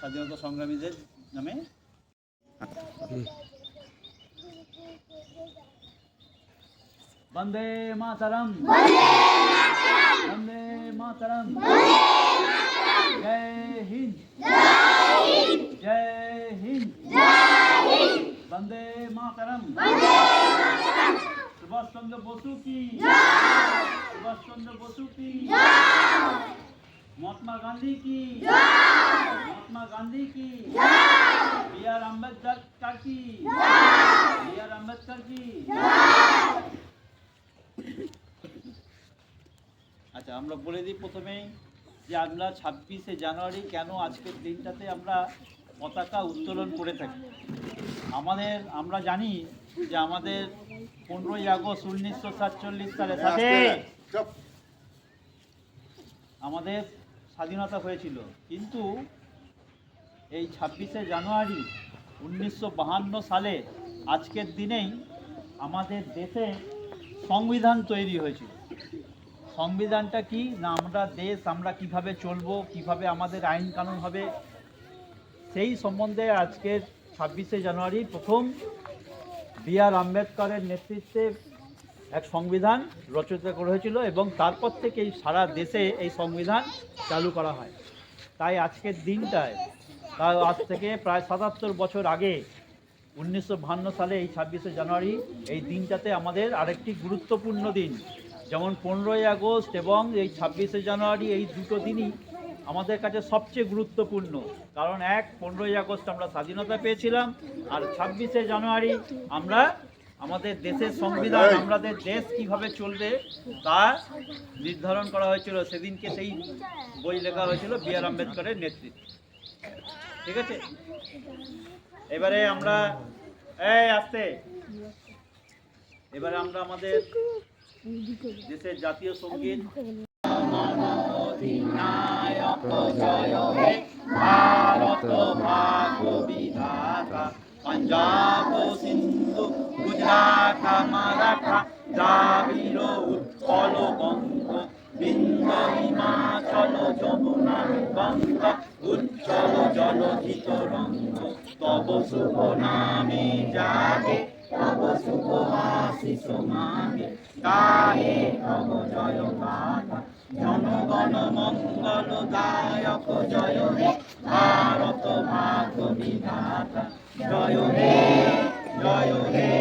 স্বাধীনতা সংগ্রামীদের নামে। বন্দে মাতরম, বন্দে মাতরম, জয় হিন্দ, জয় হিন্দ, বন্দে মাতরম। सुभाष चंद्र बसु की, सुभाष चंद्र बसु की, महात्मा गांधी की, महात्मा गांधी की, बी आर अम्बेडकर की, बी आर अम्बेडकर की। আচ্ছা, আমরা বলে দিই প্রথমেই যে আমরা 26শে জানুয়ারি কেন আজকের দিনটাতে আমরা পতাকা উত্তোলন করে থাকি। আমরা জানি যে আমাদের 15ই আগস্ট 1947 সালে আমাদের স্বাধীনতা হয়েছিল, কিন্তু এই 26শে জানুয়ারি 1952 সালে আজকের দিনেই আমাদের দেশে সংবিধান তৈরি হয়েছিল। সংবিধানটা কি না, আমরা কিভাবে চলবো, কিভাবে আমাদের আইন কানুন হবে, সেই সম্বন্ধে আজকের 26শে জানুয়ারি প্রথম বি আর আম্বেদকরের নেতৃত্বে এক সংবিধান রচিত করা হয়েছিল এবং তারপর থেকেই সারা দেশে এই সংবিধান চালু করা হয়। তাই আজকের দিনটায়, আজ থেকে প্রায় 77 বছর আগে 1952 সালে এই 26শে জানুয়ারি এই দিনটাতে আমাদের আরেকটি গুরুত্বপূর্ণ দিন, যেমন 15ই আগস্ট এবং এই 26শে জানুয়ারি এই দুটো দিনই আমাদের কাছে সবচেয়ে গুরুত্বপূর্ণ। কারণ 15ই আগস্ট আমরা স্বাধীনতা পেয়েছিলাম, আর 26শে জানুয়ারি আমরা আমাদের দেশের সংবিধান, আমাদের দেশ কিভাবে চলবে তা নির্ধারণ করা হয়েছিল। সেদিনকে সেই বই লেখা হয়েছিল বি আর আম্বেদকরের নেতৃত্বে। ঠিক আছে, এবারে আমরা এবারে আমরা আমাদের দেশের জাতীয় সঙ্গীত অধিনায়ক জয় হে ভারত ভাগ্য বিধাতা, पंजाब सिंधु गुजरात मराठा द्राविड़ उत्कल बंग बिंद हिमाचल यमुना गंगा उज्जवल जलधित रंग तब शुभ नामे जागे तब शुभ आशीष मांगे गाहे तब जय गाथा जनगण मंगल दायक जय हे भारत भाग्य विधाता जय हे